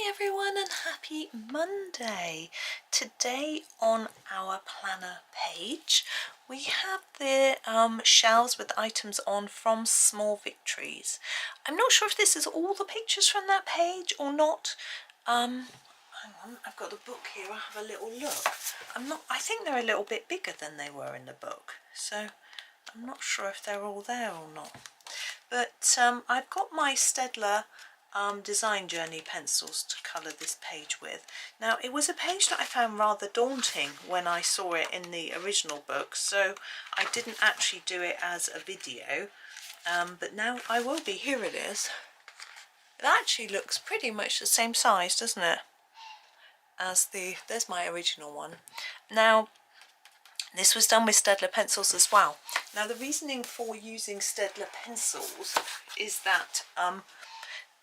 everyone and happy Monday. Today on our planner page we have the shelves with items on from Small Victories. I'm not sure if this is all the pictures from that page or not. Hang on, I've got the book here, I'll have a little look. I think they're a little bit bigger than they were in the book, so I'm not sure if they're all there or not. But I've got my Staedtler Design Journey pencils to colour this page with. Now, it was a page that I found rather daunting when I saw it in the original book, so I didn't actually do it as a video, but now I will be. Here it is. It actually looks pretty much the same size, doesn't it, as there's my original one. Now, this was done with Staedtler pencils as well. Now, the reasoning for using Staedtler pencils is that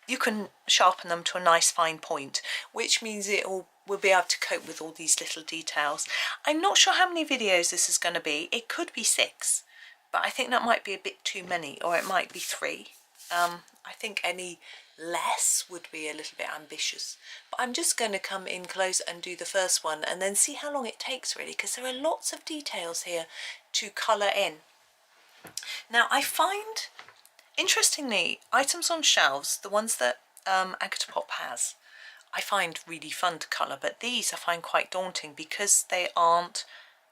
you can sharpen them to a nice fine point, which means we'll be able to cope with all these little details. I'm not sure how many videos this is going to be. It could be 6, but I think that might be a bit too many, or it might be 3. I think any less would be a little bit ambitious, but I'm just going to come in close and do the first one and then see how long it takes, really, because there are lots of details here to colour in. Now, I find, interestingly, items on shelves, the ones that Agata Pop has, I find really fun to colour, but these I find quite daunting because they aren't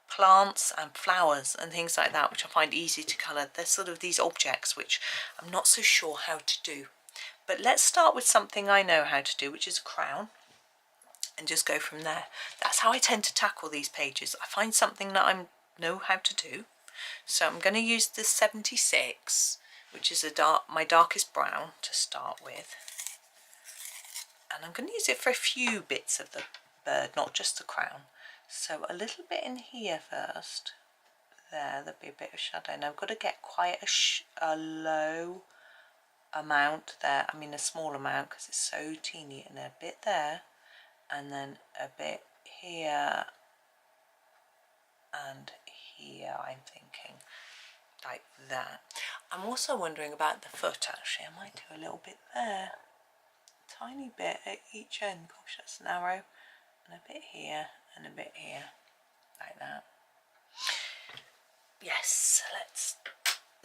plants and flowers and things like that, which I find easy to colour. They're sort of these objects which I'm not so sure how to do. But let's start with something I know how to do, which is a crown, and just go from there. That's how I tend to tackle these pages. I find something that I know how to do. So I'm going to use the 76, which is my darkest brown to start with. And I'm going to use it for a few bits of the bird, not just the crown. So a little bit in here first. There'll be a bit of shadow. Now I've got to get quite a low amount there. I mean a small amount because it's so teeny. And a bit there. And then a bit here. And here, I'm thinking. Like that. I'm also wondering about the foot, actually. I might do a little bit there. A tiny bit at each end. Gosh, that's narrow. And a bit here. And a bit here, like that. Yes,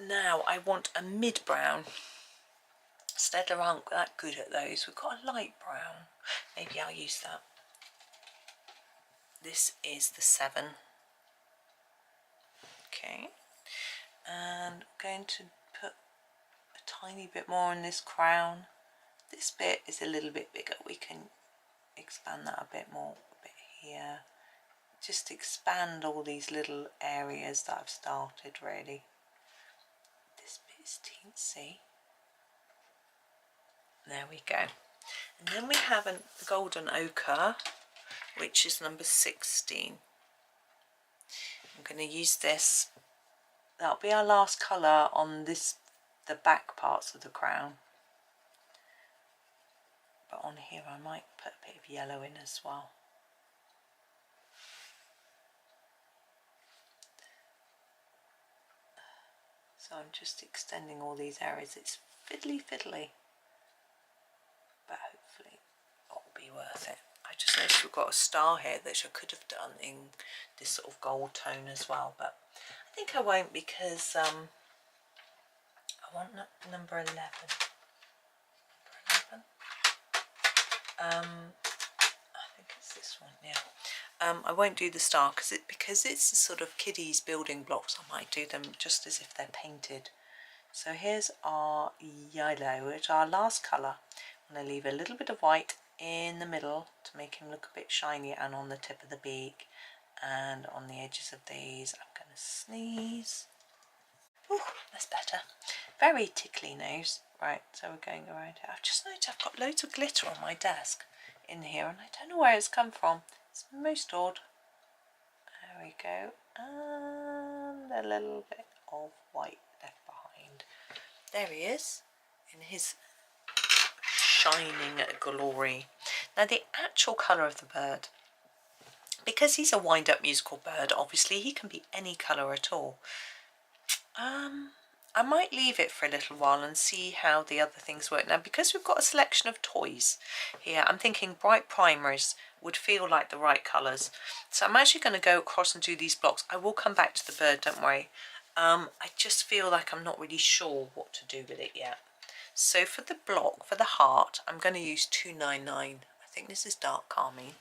now I want a mid-brown. Staedtler aren't that good at those. We've got a light brown. Maybe I'll use that. This is the 7. Okay. And I'm going to put a tiny bit more on this crown. This bit is a little bit bigger. We can expand that a bit more. Here, just expand all these little areas that I've started, really. This bit is teensy. There we go. And then we have the golden ochre, which is number 16. I'm going to use this. That'll be our last colour on the back parts of the crown. But on here I might put a bit of yellow in as well. So I'm just extending all these areas. It's fiddly, but hopefully it'll be worth it. I just noticed we've got a star here that I could have done in this sort of gold tone as well, but I think I won't because I want number 11. I think it's this one, yeah. I won't do the star because it's a sort of kiddies building blocks. I might do them just as if they're painted. So here's our yellow, which is our last colour. I'm going to leave a little bit of white in the middle to make him look a bit shiny, and on the tip of the beak and on the edges of these. I'm going to sneeze. Ooh, that's better. Very tickly nose. Right, so we're going around here. I've just noticed I've got loads of glitter on my desk in here, and I don't know where it's come from. It's most odd. There we go. And a little bit of white left behind. There he is in his shining glory. Now the actual colour of the bird, because he's a wind-up musical bird, obviously he can be any colour at all. I might leave it for a little while and see how the other things work. Now, because we've got a selection of toys here, I'm thinking bright primers would feel like the right colours. So I'm actually going to go across and do these blocks. I will come back to the bird, don't worry. I just feel like I'm not really sure what to do with it yet. So for the block, for the heart, I'm going to use 299. I think this is dark carmine.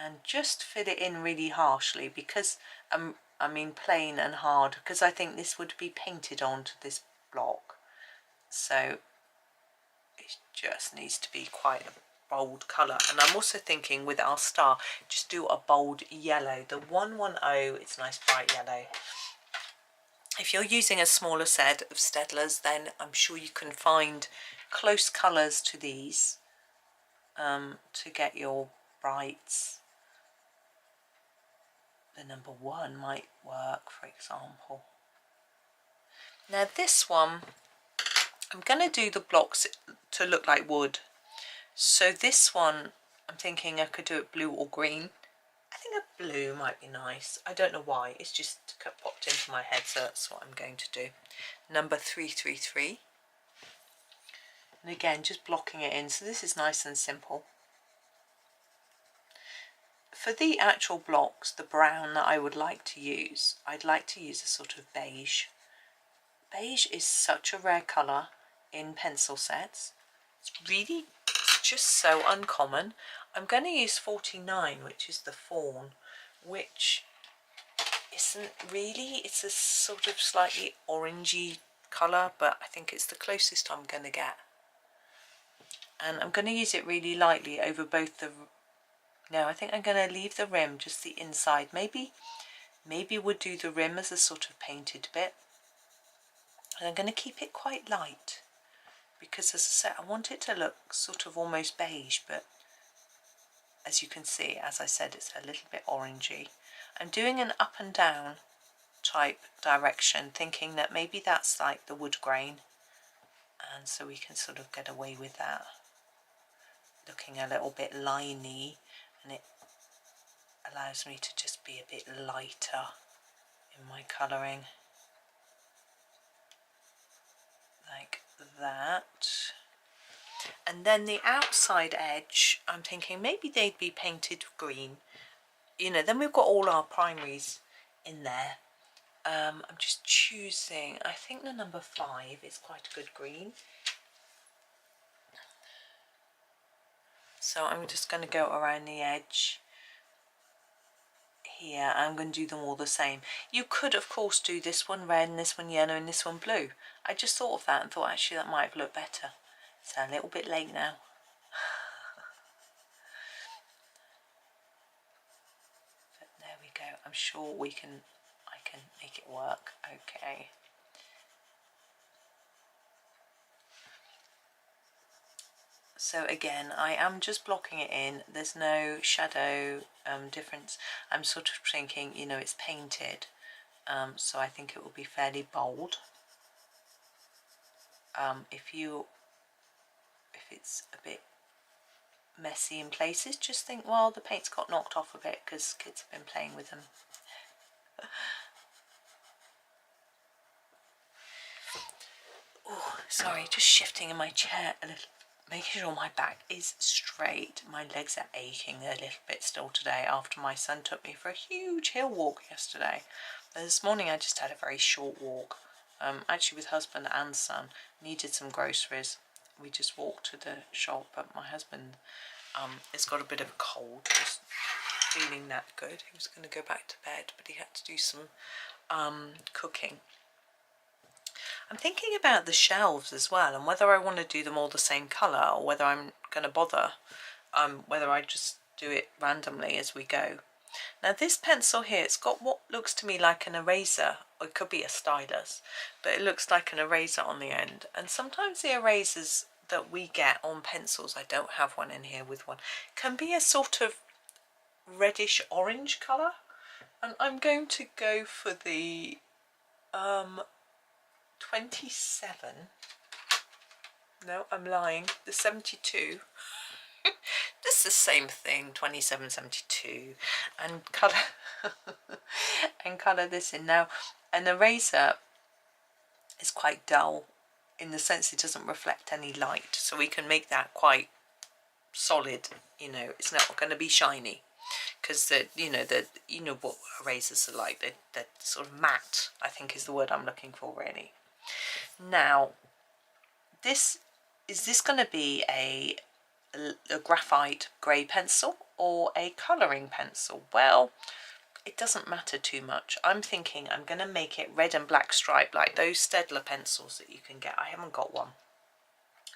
And just fill it in really harshly because, I mean plain and hard, because I think this would be painted onto this block. So it just needs to be quite a bold colour. And I'm also thinking with our star, just do a bold yellow. The 110, it's nice bright yellow. If you're using a smaller set of Staedtlers, then I'm sure you can find close colours to these to get your brights. The number 1 might work, for example. Now this one, I'm going to do the blocks to look like wood. So this one, I'm thinking I could do it blue or green. I think a blue might be nice. I don't know why, it's just popped into my head, so that's what I'm going to do. Number 333. And again, just blocking it in, so this is nice and simple. For the actual blocks, the brown that I would like to use, I'd like to use a sort of beige. Beige is such a rare colour in pencil sets. It's just so uncommon. I'm going to use 49, which is the fawn, which isn't really, it's a sort of slightly orangey colour, but I think it's the closest I'm going to get. And I'm going to use it really lightly over both the, no, I think I'm going to leave the rim, just the inside. Maybe we'll do the rim as a sort of painted bit. And I'm going to keep it quite light, because as I said, I want it to look sort of almost beige, but as you can see, as I said, it's a little bit orangey. I'm doing an up and down type direction, thinking that maybe that's like the wood grain, and so we can sort of get away with that, looking a little bit liney, and it allows me to just be a bit lighter in my colouring, like that. And then the outside edge, I'm thinking maybe they'd be painted green. You know, then we've got all our primaries in there. I'm just choosing, I think the number 5 is quite a good green. So I'm just going to go around the edge here. I'm going to do them all the same. You could, of course, do this one red and this one yellow and this one blue. I just thought of that and thought actually that might have looked better. It's a little bit late now. But there we go. I'm sure I can make it work. Okay. So again, I am just blocking it in. There's no shadow difference. I'm sort of thinking, you know, it's painted, so I think it will be fairly bold. If it's a bit messy in places, just think, well, the paint's got knocked off a bit because kids have been playing with them. Oh, sorry, just shifting in my chair a little, making sure my back is straight. My legs are aching a little bit still today after my son took me for a huge hill walk yesterday. But this morning I just had a very short walk, actually with husband and son. Needed some groceries. We just walked to the shop, but my husband has got a bit of a cold, just feeling that good. He was going to go back to bed, but he had to do some cooking. I'm thinking about the shelves as well, and whether I want to do them all the same colour or whether I'm going to bother, whether I just do it randomly as we go. Now this pencil here, it's got what looks to me like an eraser, or it could be a stylus, but it looks like an eraser on the end. And sometimes the erasers that we get on pencils, I don't have one in here with one, can be a sort of reddish orange colour. And I'm going to go for the 27. No, I'm lying. The 72. This is the same thing. 27, 72, and colour and colour this in. Now, an eraser is quite dull in the sense it doesn't reflect any light, so we can make that quite solid. You know, it's not going to be shiny, because you know what erasers are like. They're sort of matte, I think is the word I'm looking for, really. Now, is this going to be a graphite grey pencil or a colouring pencil? Well, it doesn't matter too much. I'm thinking I'm going to make it red and black stripe, like those Staedtler pencils that you can get. I haven't got one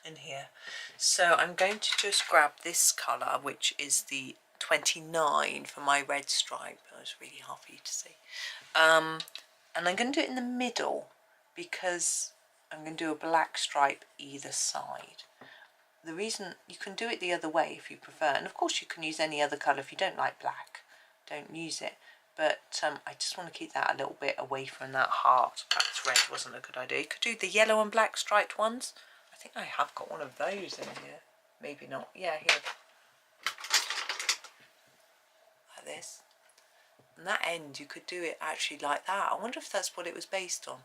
in here, so I'm going to just grab this colour, which is the 29 for my red stripe. That was really hard for you to see. And I'm going to do it in the middle, because I'm going to do a black stripe either side. The reason, you can do it the other way if you prefer, and of course you can use any other colour. If you don't like black, don't use it, but I just want to keep that a little bit away from that heart. Perhaps red wasn't a good idea. You could do the yellow and black striped ones. I think I have got one of those in here. Maybe not. Yeah, here. Like this. And that end, you could do it actually like that. I wonder if that's what it was based on.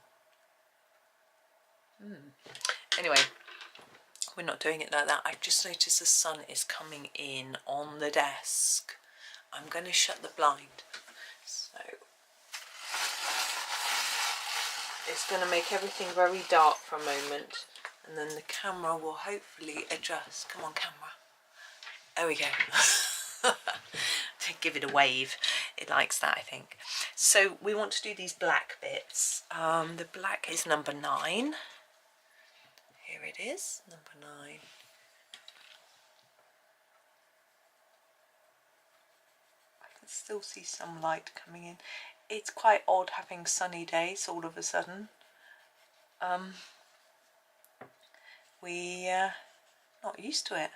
Anyway, we're not doing it like that. I've just noticed the sun is coming in on the desk. I'm going to shut the blind. So it's going to make everything very dark for a moment, and then the camera will hopefully adjust. Come on, camera. There we go. Give it a wave. It likes that, I think. So we want to do these black bits. The black is number 9. Here it is, number 9. I can still see some light coming in. It's quite odd having sunny days all of a sudden. We're not used to it,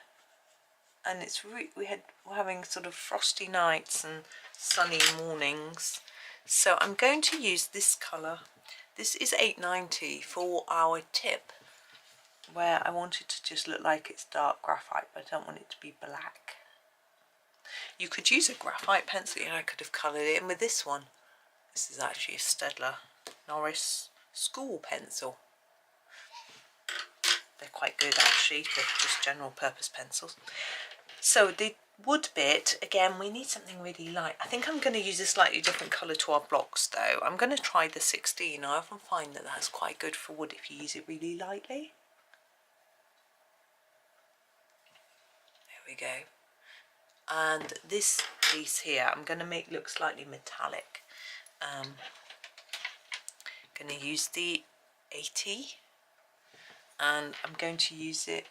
and it's we're having sort of frosty nights and sunny mornings. So I'm going to use this colour. This is 890 for our tip, where I want it to just look like it's dark graphite, but I don't want it to be black. You could use a graphite pencil. I could have coloured it in with this one. This is actually a Staedtler Norris school pencil. They're quite good actually for just general purpose pencils. So the wood bit, again, we need something really light. I think I'm going to use a slightly different colour to our blocks though. I'm going to try the 16. I often find that that's quite good for wood if you use it really lightly. There we go. And this piece here I'm going to make look slightly metallic. Going to use the 80, and I'm going to use it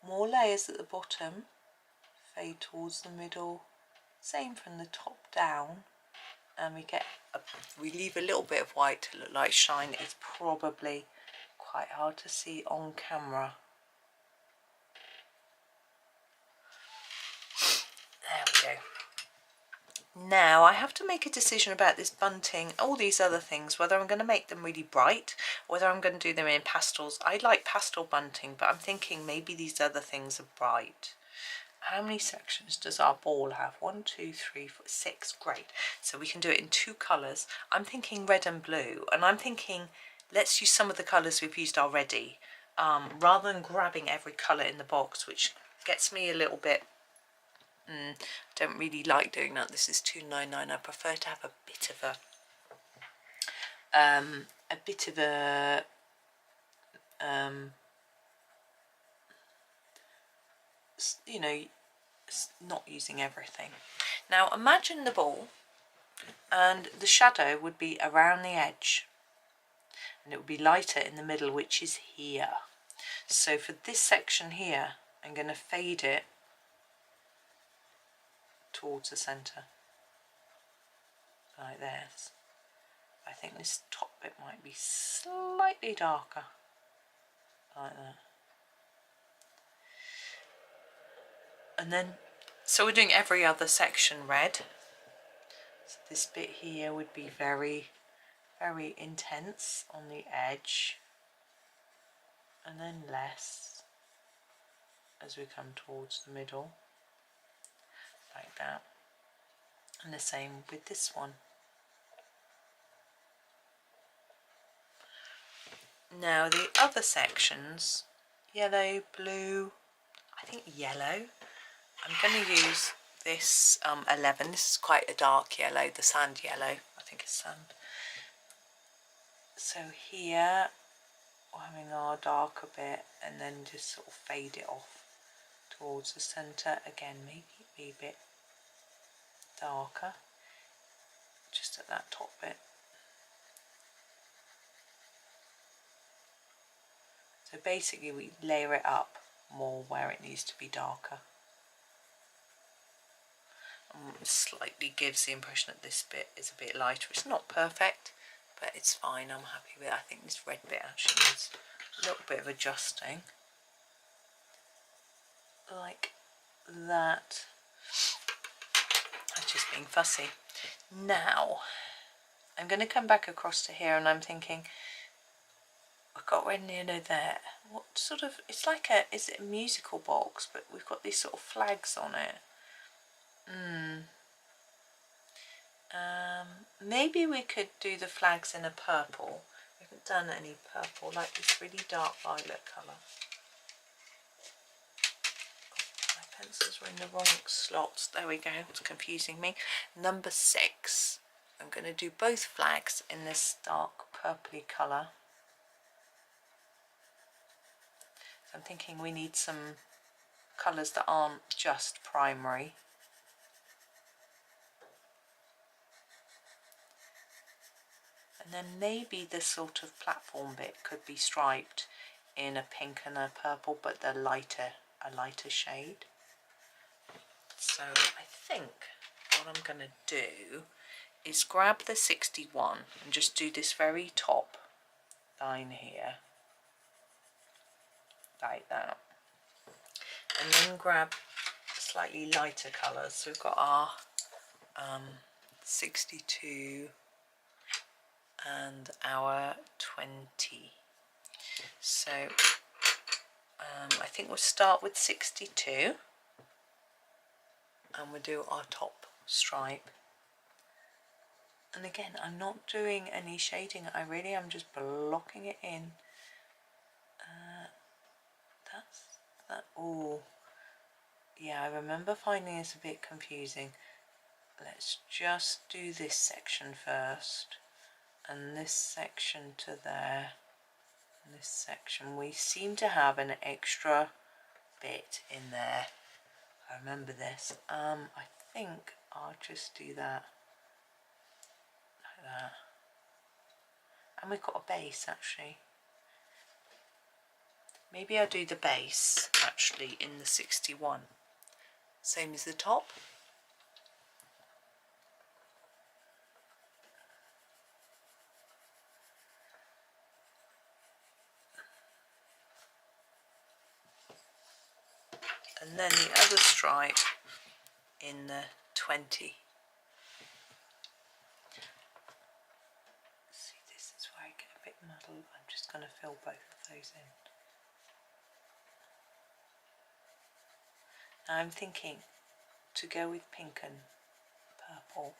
more layers at the bottom, fade towards the middle, same from the top down, and we leave a little bit of white to look like shine. It's probably quite hard to see on camera. There we go. Now I have to make a decision about this bunting, all these other things, whether I'm going to make them really bright, whether I'm going to do them in pastels. I like pastel bunting, but I'm thinking maybe these other things are bright. How many sections does our ball have? 1, 2, 3, 4, 6. Great. So we can do it in 2 colours. I'm thinking red and blue, and I'm thinking let's use some of the colours we've used already, rather than grabbing every colour in the box, which gets me a little bit... don't really like doing that. This is $2.99. I prefer to have a bit of a you know, not using everything. Now imagine the ball, and the shadow would be around the edge, and it would be lighter in the middle, which is here. So for this section here, I'm going to fade it towards the centre, like this. I think this top bit might be slightly darker, like that. And then, so we're doing every other section red. So this bit here would be very, very intense on the edge, and then less as we come towards the middle, like that. And the same with this one. Now the other sections, yellow, blue, I think yellow. I'm going to use this 11. This is quite a dark yellow, the sand yellow. I think it's sand. So here we're having our darker bit and then just sort of fade it off towards the centre. Again, maybe be a bit darker just at that top bit. So basically we layer it up more where it needs to be darker. It slightly gives the impression that this bit is a bit lighter. It's not perfect, but it's fine. I'm happy with it. I think this red bit actually needs a little bit of adjusting. Like that. That's just being fussy. Now, I'm going to come back across to here and I'm thinking, I've got red and yellow there. What sort of, it's like a, is it a musical box, but we've got these sort of flags on it. Maybe we could do the flags in a purple. We haven't done any purple, like this really dark violet colour. Oh, my pencils were in the wrong slots. There we go, it's confusing me. Number 6. I'm going to do both flags in this dark purpley colour. So I'm thinking we need some colours that aren't just primary. And then maybe this sort of platform bit could be striped in a pink and a purple, but a lighter shade. So I think what I'm going to do is grab the 61 and just do this very top line here, like that. And then grab slightly lighter colours. So we've got our 62 and our 20. So I think we'll start with 62 and we'll do our top stripe. And again, I'm not doing any shading, I really am just blocking it in. That's that. Oh yeah, I remember finding this a bit confusing. Let's just do this section first, and this section to there, and this section. We seem to have an extra bit in there. I remember this. I think I'll just do that like that. And we've got a base actually. Maybe I'll do the base actually in the 61. Same as the top. And then the other stripe in the 20. See, this is where I get a bit muddled. I'm just going to fill both of those in. Now I'm thinking to go with pink and purple,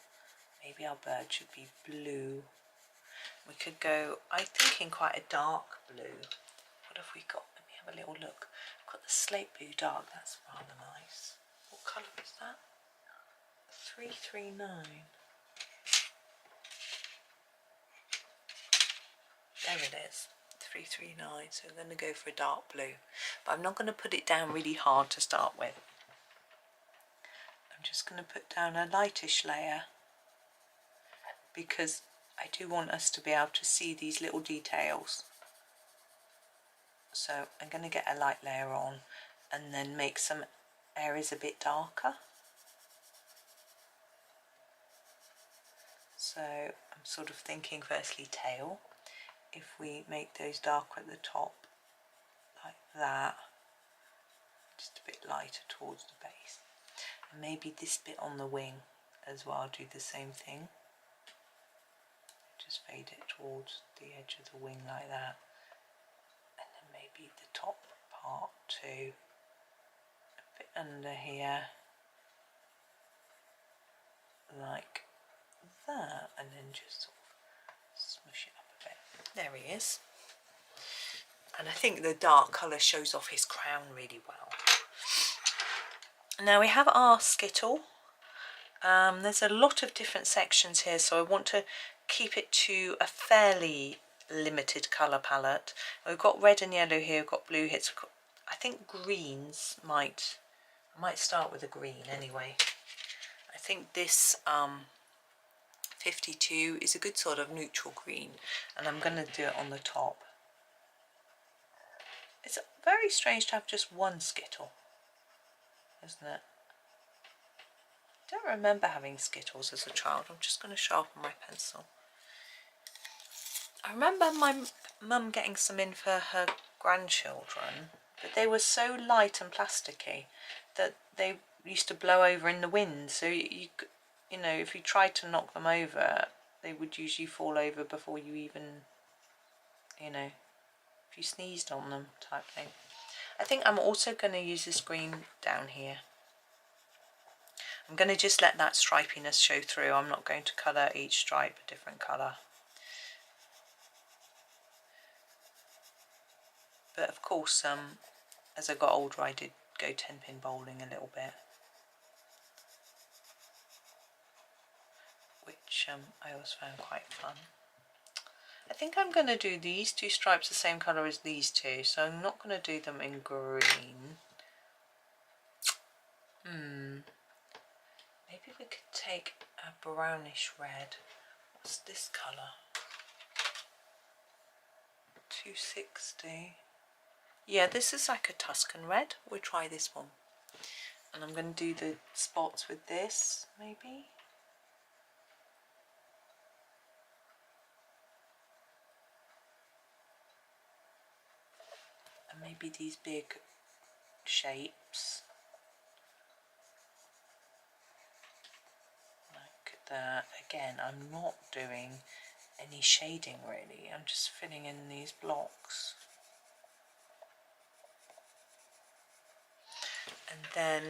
maybe our bird should be blue. We could go, I'm thinking quite a dark blue. What have we got? Let me have a little look. I've got the slate blue dark, that's rather nice. What colour is that? 339. There it is, 339. So I'm going to go for a dark blue. But I'm not going to put it down really hard to start with. I'm just going to put down a lightish layer because I do want us to be able to see these little details. So I'm going to get a light layer on and then make some areas a bit darker. So I'm sort of thinking firstly tail. If we make those darker at the top like that, just a bit lighter towards the base. And maybe this bit on the wing as well, do the same thing. Just fade it towards the edge of the wing like that. And then maybe the top part too. A bit under here. Like that. And then just sort of smush it up a bit. There he is. And I think the dark colour shows off his crown really well. Now we have our Skittle. There's a lot of different sections here, so I want to keep it to a fairly limited colour palette. We've got red and yellow here, we've got blue here, so I think greens I might start with a green anyway. I think this 52 is a good sort of neutral green, and I'm going to do it on the top. It's very strange to have just one Skittle, isn't it? I don't remember having Skittles as a child. I'm just going to sharpen my pencil. I remember my mum getting some in for her grandchildren, but they were so light and plasticky that they used to blow over in the wind. So you know, if you tried to knock them over, they would usually fall over before you even, you know, if you sneezed on them type thing. I think I'm also going to use this green down here. I'm going to just let that stripiness show through. I'm not going to colour each stripe a different colour. But of course, as I got older, I did go 10-pin bowling a little bit, which I always found quite fun. I think I'm going to do these two stripes the same colour as these two, so I'm not going to do them in green. Maybe we could take a brownish red. What's this colour? 260. Yeah, this is like a Tuscan red. We'll try this one. And I'm going to do the spots with this, maybe. And maybe these big shapes. Like that. Again, I'm not doing any shading really. I'm just filling in these blocks. And then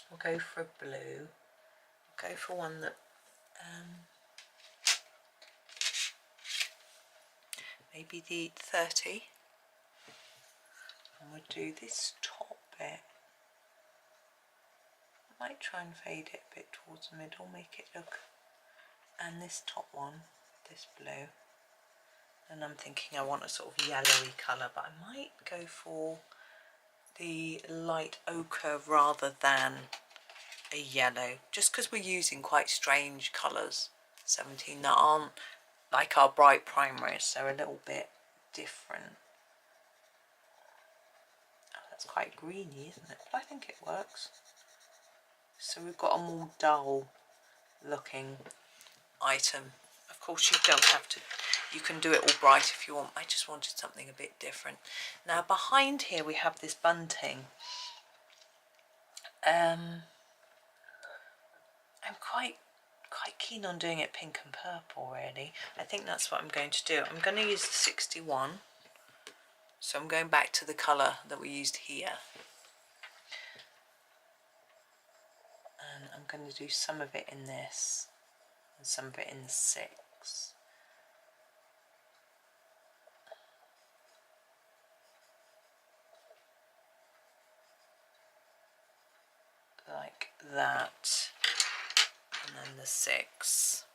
we'll go for a blue. We'll go for one that maybe the 30. And we'll do this top bit. I might try and fade it a bit towards the middle, make it look, and this top one, this blue. And I'm thinking I want a sort of yellowy colour, but I might go for the light ochre rather than a yellow, just because we're using quite strange colours, 17, that aren't like our bright primaries. They're a little bit different. Oh, that's quite greeny, isn't it? But I think it works. So we've got a more dull looking item. Of course, you don't have to, you can do it all bright if you want. I just wanted something a bit different. Now behind here we have this bunting. I'm quite keen on doing it pink and purple really. I think that's what I'm going to do. I'm going to use the 61. So I'm going back to the colour that we used here. And I'm going to do some of it in this and some of it in the 6. Like that. And then the 6.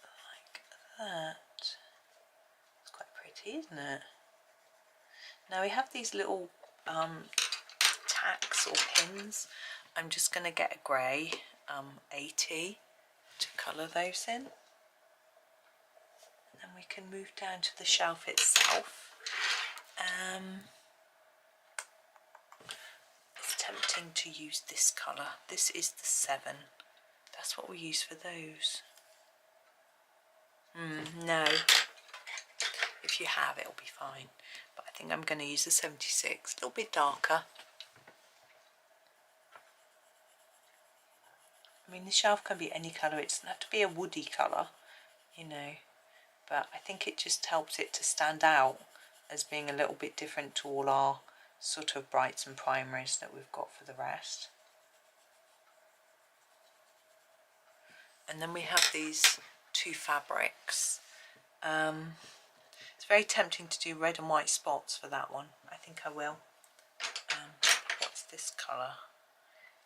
Like that. It's quite pretty, isn't it? Now we have these little tacks or pins. I'm just going to get a grey 80 to colour those in. And then we can move down to the shelf itself. It's tempting to use this colour. This is the 7. That's what we use for those. No. If you have, it'll be fine. But I think I'm going to use the 76. A little bit darker. I mean, the shelf can be any colour. It doesn't have to be a woody colour, you know. But I think it just helps it to stand out as being a little bit different to all our sort of brights and primaries that we've got for the rest. And then we have these two fabrics. It's very tempting to do red and white spots for that one. I think I will. What's this colour?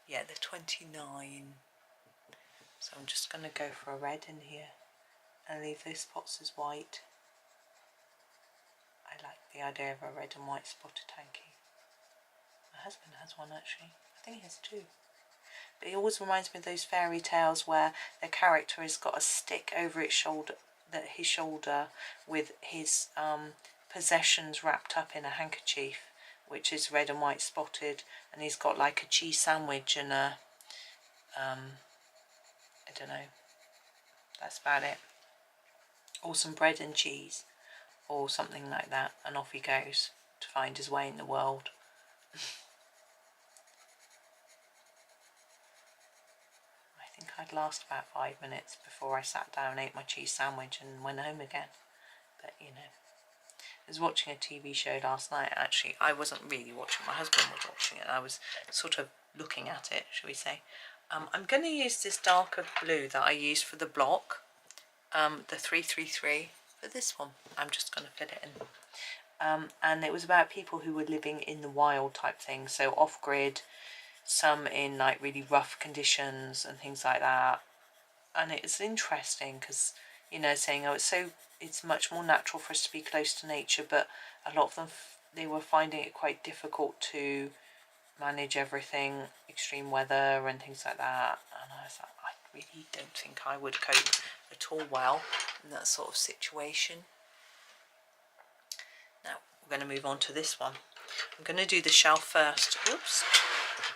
Yeah, the 29. So I'm just going to go for a red in here and leave those spots as white. I like the idea of a red and white spotted hanky. My husband has one actually. I think he has two. But it always reminds me of those fairy tales where the character has got a stick over his shoulder, with his possessions wrapped up in a handkerchief, which is red and white spotted, and he's got like a cheese sandwich and a I don't know, that's about it, or some bread and cheese or something like that, and off he goes to find his way in the world. I think I'd last about 5 minutes before I sat down, ate my cheese sandwich and went home again. But you know, I was watching a TV show last night. Actually, I wasn't really watching, my husband was watching it. I was sort of looking at it, shall we say. I'm going to use this darker blue that I used for the block, the 333, for this one. I'm just going to fit it in. And it was about people who were living in the wild type thing, so off-grid, some in like really rough conditions and things like that. And it's interesting because, you know, saying, oh, it's much more natural for us to be close to nature, but a lot of them, they were finding it quite difficult to manage everything, extreme weather and things like that. And I was like, I really don't think I would cope at all well in that sort of situation. Now we're going to move on to this one. I'm going to do the shelf first. Oops.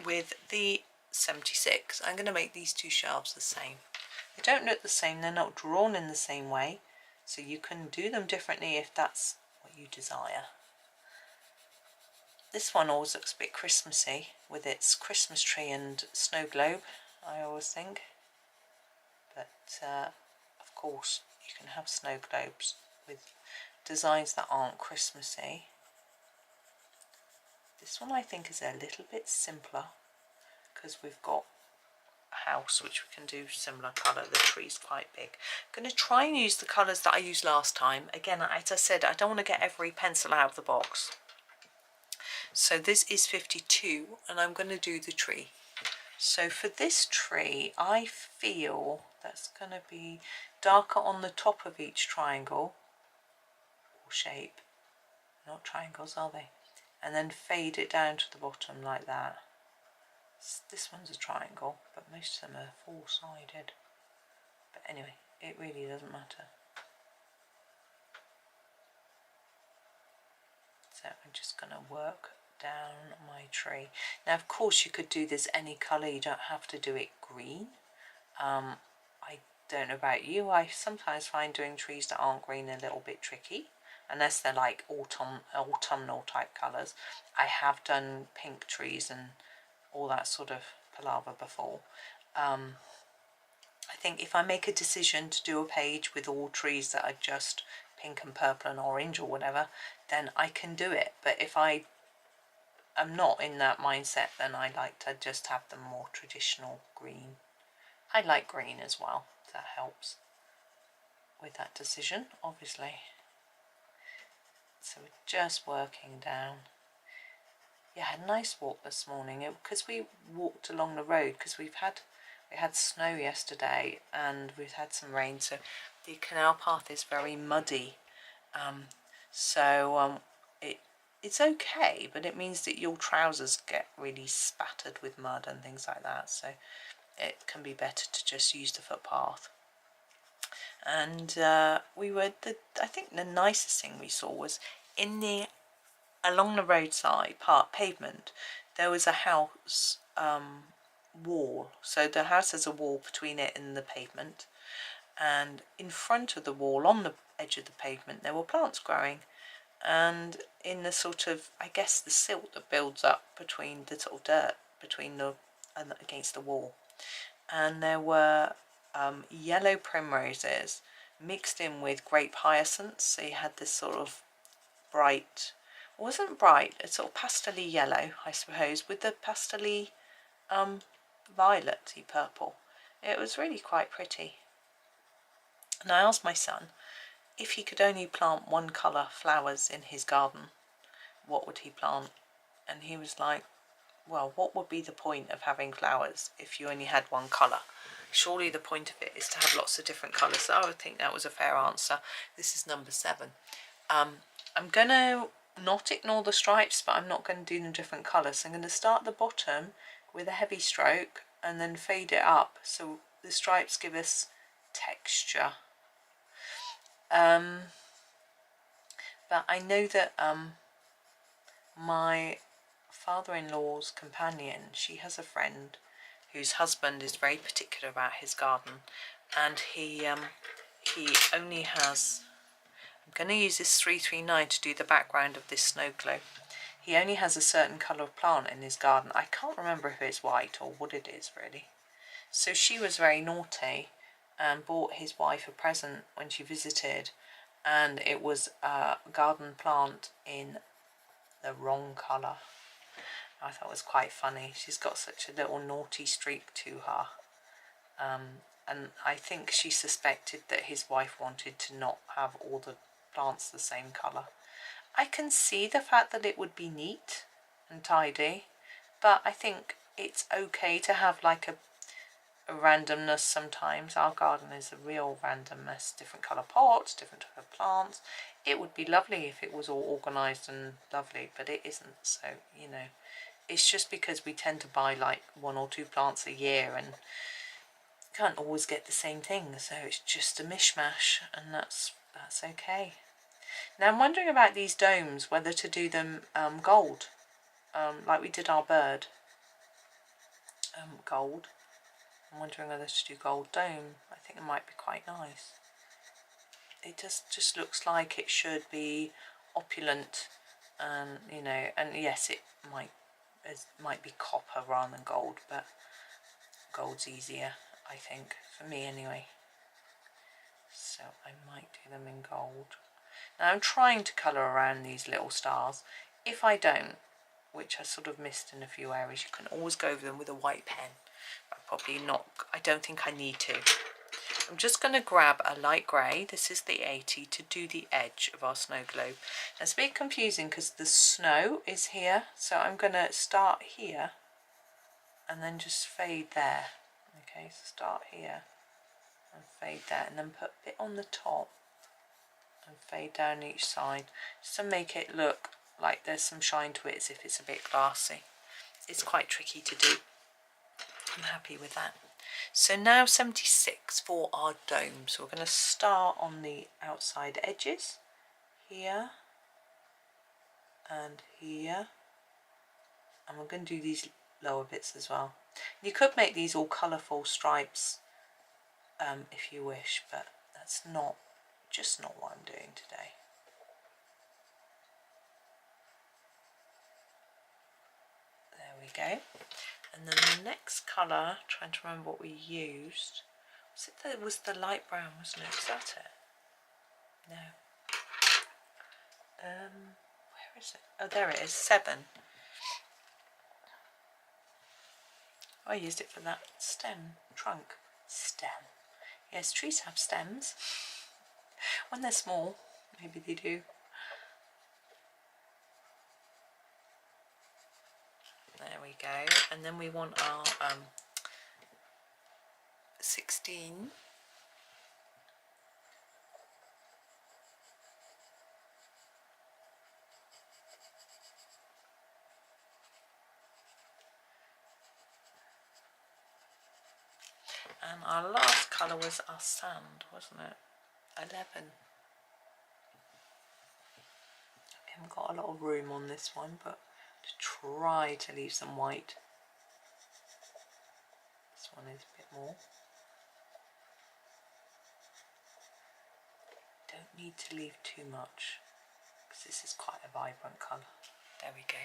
With the 76, I'm going to make these two shelves the same. They don't look the same, they're not drawn in the same way, so you can do them differently if that's what you desire. This one always looks a bit Christmassy with its Christmas tree and snow globe, I always think. But of course you can have snow globes with designs that aren't Christmassy. This one I think is a little bit simpler because we've got a house which we can do similar colour. The tree's quite big. I'm going to try and use the colours that I used last time. Again, as I said, I don't want to get every pencil out of the box. So this is 52 and I'm going to do the tree. So for this tree, I feel that's going to be darker on the top of each triangle or shape. Not triangles, are they? And then fade it down to the bottom like that. This one's a triangle, but most of them are four-sided. But anyway, it really doesn't matter. So I'm just going to work down my tree. Now, of course, you could do this any colour. You don't have to do it green. I don't know about you. I sometimes find doing trees that aren't green a little bit tricky, unless they're like autumnal type colours. I have done pink trees and all that sort of palaver before. I think if I make a decision to do a page with all trees that are just pink and purple and orange or whatever, then I can do it. But if I am not in that mindset, then I like to just have them more traditional green. I like green as well. That helps with that decision, obviously. So we're just working down. Yeah, I had a nice walk this morning because we walked along the road because we had snow yesterday and we've had some rain, so the canal path is very muddy. It's okay, but it means that your trousers get really spattered with mud and things like that, so it can be better to just use the footpath. And I think the nicest thing we saw was along the roadside pavement, there was a house wall. So the house has a wall between it and the pavement, and in front of the wall, on the edge of the pavement, there were plants growing. And in the sort of, I guess, the silt that builds up between the sort of dirt between and against the wall, and there were yellow primroses mixed in with grape hyacinths. So you had this sort of bright, It wasn't bright, it's sort of pastel-y yellow, I suppose, with the pastel-y violet-y purple. It was really quite pretty. And I asked my son if he could only plant one colour flowers in his garden, what would he plant? And he was like, well, what would be the point of having flowers if you only had one colour? Surely the point of it is to have lots of different colours. So I would think that was a fair answer. This is number 7. I'm going to not ignore the stripes, but I'm not going to do them different colours. So I'm going to start at the bottom with a heavy stroke and then fade it up so the stripes give us texture. But I know that my father-in-law's companion, she has a friend whose husband is very particular about his garden, and he only has, I'm going to use this 339 to do the background of this snow globe. He only has a certain colour of plant in his garden. I can't remember if it's white or what it is really. So she was very naughty and bought his wife a present when she visited, and it was a garden plant in the wrong colour. I thought it was quite funny. She's got such a little naughty streak to her. And I think she suspected that his wife wanted to not have all the plants the same colour. I can see the fact that it would be neat and tidy, but I think it's okay to have like a randomness sometimes. Our garden is a real randomness, different colour pots, different type of plants. It would be lovely if it was all organised and lovely, but it isn't. So, you know, it's just because we tend to buy like 1 or 2 plants a year and can't always get the same thing, so it's just a mishmash, and that's okay. Now I'm wondering about these domes, whether to do them gold, like we did our bird, gold. I'm wondering whether to do gold dome. I think it might be quite nice. It just looks like it should be opulent, you know, and yes, it might be copper rather than gold, but gold's easier, I think, for me anyway. So I might do them in gold. Now I'm trying to colour around these little stars. If I don't, which I sort of missed in a few areas, you can always go over them with a white pen. I don't think I need to. I'm just going to grab a light grey, this is the 80, to do the edge of our snow globe. Now it's a bit confusing because the snow is here, so I'm going to start here and then just fade there. Okay, so start here and fade there, and then put a bit on the top and fade down each side, just to make it look like there's some shine to it as if it's a bit glassy. It's quite tricky to do. I'm happy with that. So now 76 for our dome. So we're going to start on the outside edges, here and here, and we're going to do these lower bits as well. You could make these all colourful stripes if you wish, but that's just not what I'm doing today. There we go. And then the next colour, trying to remember what we used, was the light brown, wasn't it? Was that it? No. Where is it? Oh, there it is, 7. I used it for that stem. Yes, trees have stems. When they're small, maybe they do. There we go. And then we want our 16. And our last colour was our sand, wasn't it? 11. We haven't got a lot of room on this one, but to try to leave some white. This one is a bit more. Don't need to leave too much because this is quite a vibrant colour. There we go.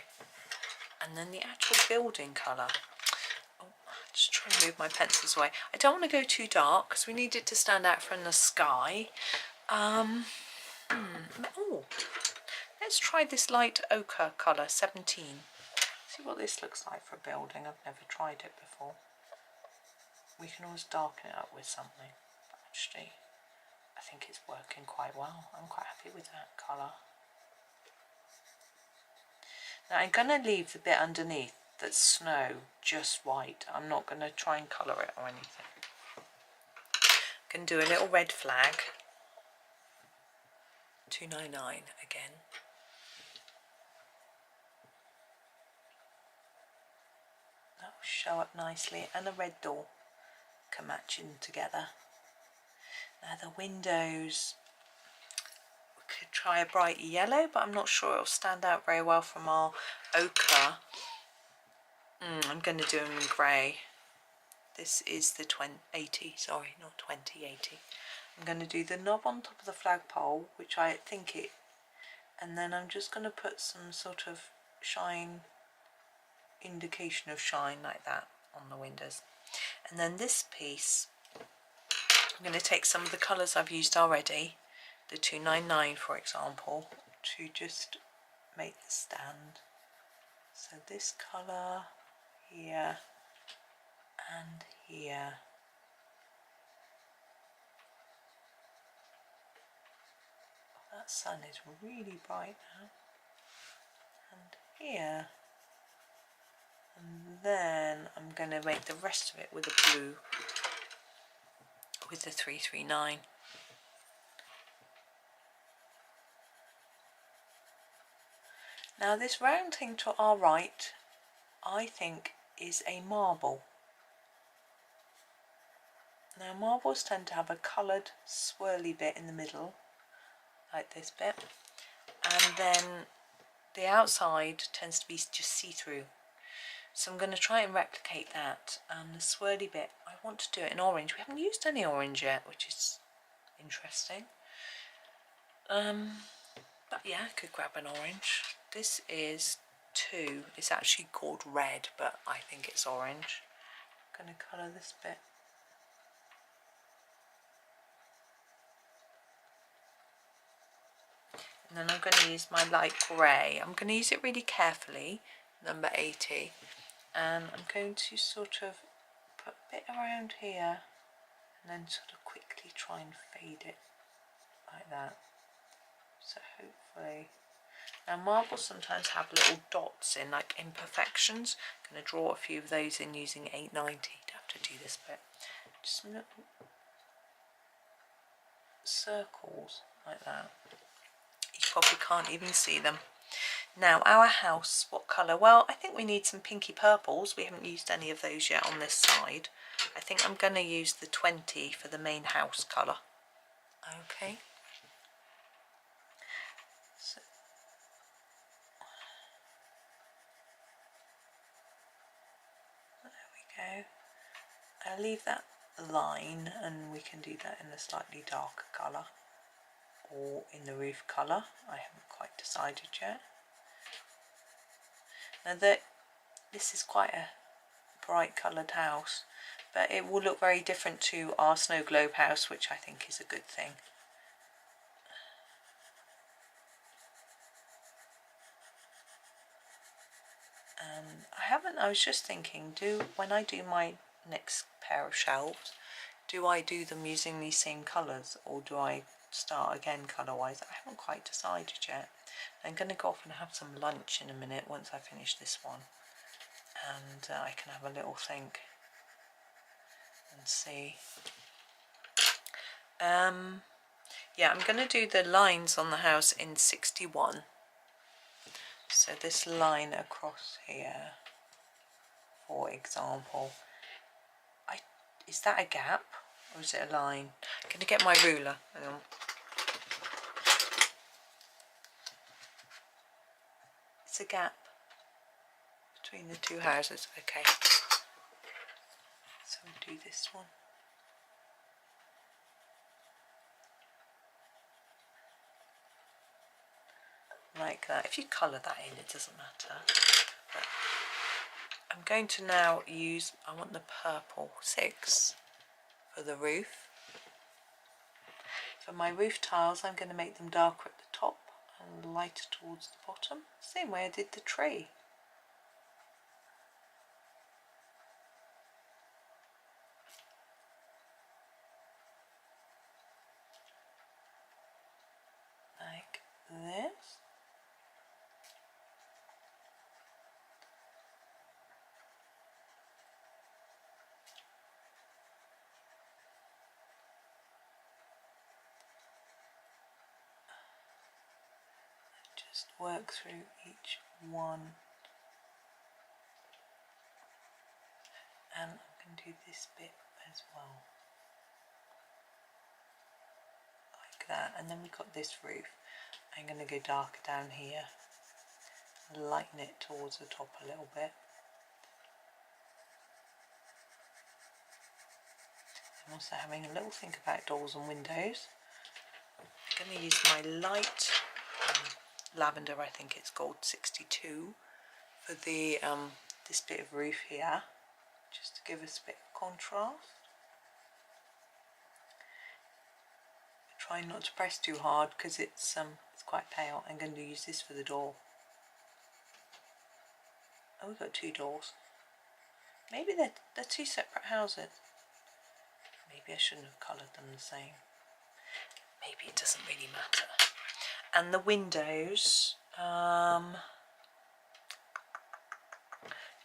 And then the actual building colour. Oh, just try and move my pencils away. I don't want to go too dark because we need it to stand out from the sky. Oh, Let's try this light ochre colour, 17. See what this looks like for a building. I've never tried it before. We can always darken it up with something. But actually, I think it's working quite well. I'm quite happy with that colour. Now I'm going to leave the bit underneath that's snow just white. I'm not going to try and colour it or anything. I can do a little red flag. 299 again. That will show up nicely, and a red door can match in together. Now the windows, we could try a bright yellow, but I'm not sure it'll stand out very well from our ochre. I'm going to do them in grey. This is the 80, sorry, not 2080. I'm going to do the knob on top of the flagpole, which I think it, and then I'm just going to put some sort of shine, indication of shine like that on the windows. And then this piece, I'm going to take some of the colours I've used already, the 299 for example, to just make the stand. So this colour here and here. That sun is really bright now. And here. And then I'm going to make the rest of it with a blue, with the 339. Now this round thing to our right, I think is a marble. Now marbles tend to have a coloured swirly bit in the middle, like this bit, and then the outside tends to be just see-through. So I'm going to try and replicate that, and the swirly bit, I want to do it in orange. We haven't used any orange yet, which is interesting. But yeah, I could grab an orange. This is 2. It's actually called red, but I think it's orange. I'm going to colour this bit. And then I'm going to use my light grey. I'm going to use it really carefully, number 80. And I'm going to sort of put a bit around here and then sort of quickly try and fade it like that. So hopefully, now marbles sometimes have little dots in, like imperfections. I'm going to draw a few of those in using 890 to have to do this bit. Just little circles like that. You probably can't even see them. Now our house, what colour? Well, I think we need some pinky purples. We haven't used any of those yet on this side. I think I'm going to use the 20 for the main house colour. Okay. So, there we go. I'll leave that line, and we can do that in a slightly darker colour or in the roof colour. I haven't quite decided yet. Now this is quite a bright coloured house, but it will look very different to our snow globe house, which I think is a good thing. I was just thinking, when I do my next pair of shelves, do I do them using these same colours, or do I start again colour wise? I haven't quite decided yet. I'm going to go off and have some lunch in a minute once I finish this one, and I can have a little think and see. Yeah, I'm going to do the lines on the house in 61. So this line across here, for example, is that a gap or is it a line? I'm going to get my ruler. Hang on. It's a gap between the two houses. Okay. So we'll do this one. Like that. If you colour that in, it doesn't matter. But I'm going to now use, I want the purple 6 for the roof. For my roof tiles, I'm going to make them darker at the top and lighter towards the bottom, same way I did the tree. Like this. Just work through each one, and I can do this bit as well, like that. And then we've got this roof. I'm going to go darker down here, lighten it towards the top a little bit. I'm also having a little think about doors and windows. I'm going to use my light lavender, I think it's called 62, for the this bit of roof here, just to give us a bit of contrast. Try not to press too hard because it's quite pale. I'm going to use this for the door. Oh, we've got two doors. Maybe they're two separate houses. Maybe I shouldn't have coloured them the same. Maybe it doesn't really matter. And the windows, yeah,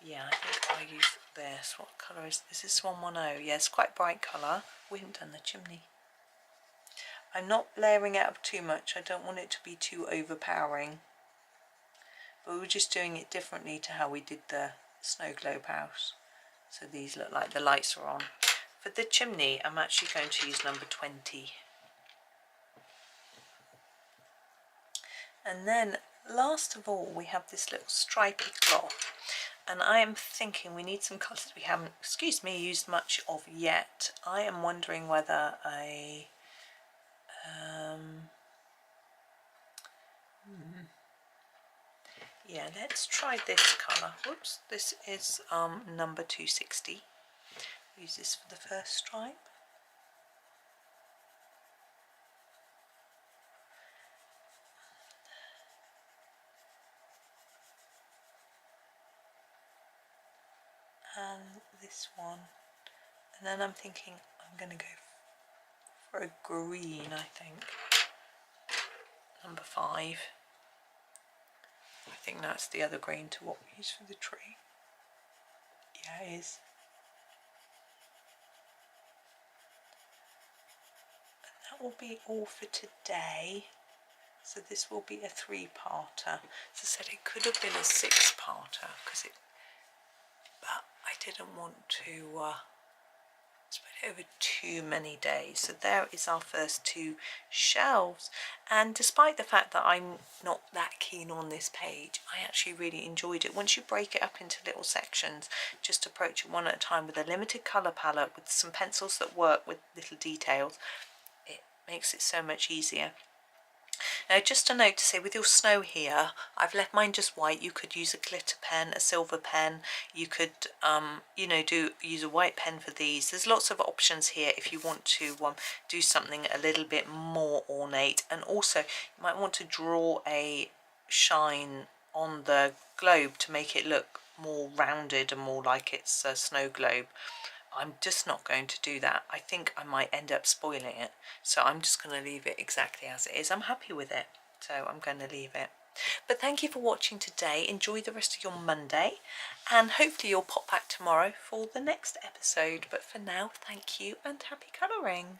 I think I'll use this. What colour is this? Is this 110? Yeah, it's quite bright colour. We haven't done the chimney. I'm not layering it up too much. I don't want it to be too overpowering. But we're just doing it differently to how we did the snow globe house. So these look like the lights are on. For the chimney, I'm actually going to use number 20. And then last of all, we have this little stripy cloth, and I am thinking we need some colours we haven't, used much of yet. I am wondering whether yeah, let's try this colour. Whoops, this is number 260. Use this for the first stripe. And this one, and then I'm thinking I'm going to go for a green, I think, number 5. I think that's the other green to what we use for the tree. Yeah, it is. And that will be all for today. So this will be a 3-parter. As I said, it could have been a 6-parter but I didn't want to spread it over too many days. So there is our first 2 shelves, and despite the fact that I'm not that keen on this page, I actually really enjoyed it. Once you break it up into little sections, just approach it one at a time with a limited colour palette, with some pencils that work with little details, it makes it so much easier. Now, just a note to say, with your snow here, I've left mine just white. You could use a glitter pen, a silver pen. You could, you know, use a white pen for these. There's lots of options here if you want to do something a little bit more ornate. And also, you might want to draw a shine on the globe to make it look more rounded and more like it's a snow globe. I'm just not going to do that. I think I might end up spoiling it. So I'm just going to leave it exactly as it is. I'm happy with it. So I'm going to leave it. But thank you for watching today. Enjoy the rest of your Monday. And hopefully you'll pop back tomorrow for the next episode. But for now, thank you and happy colouring.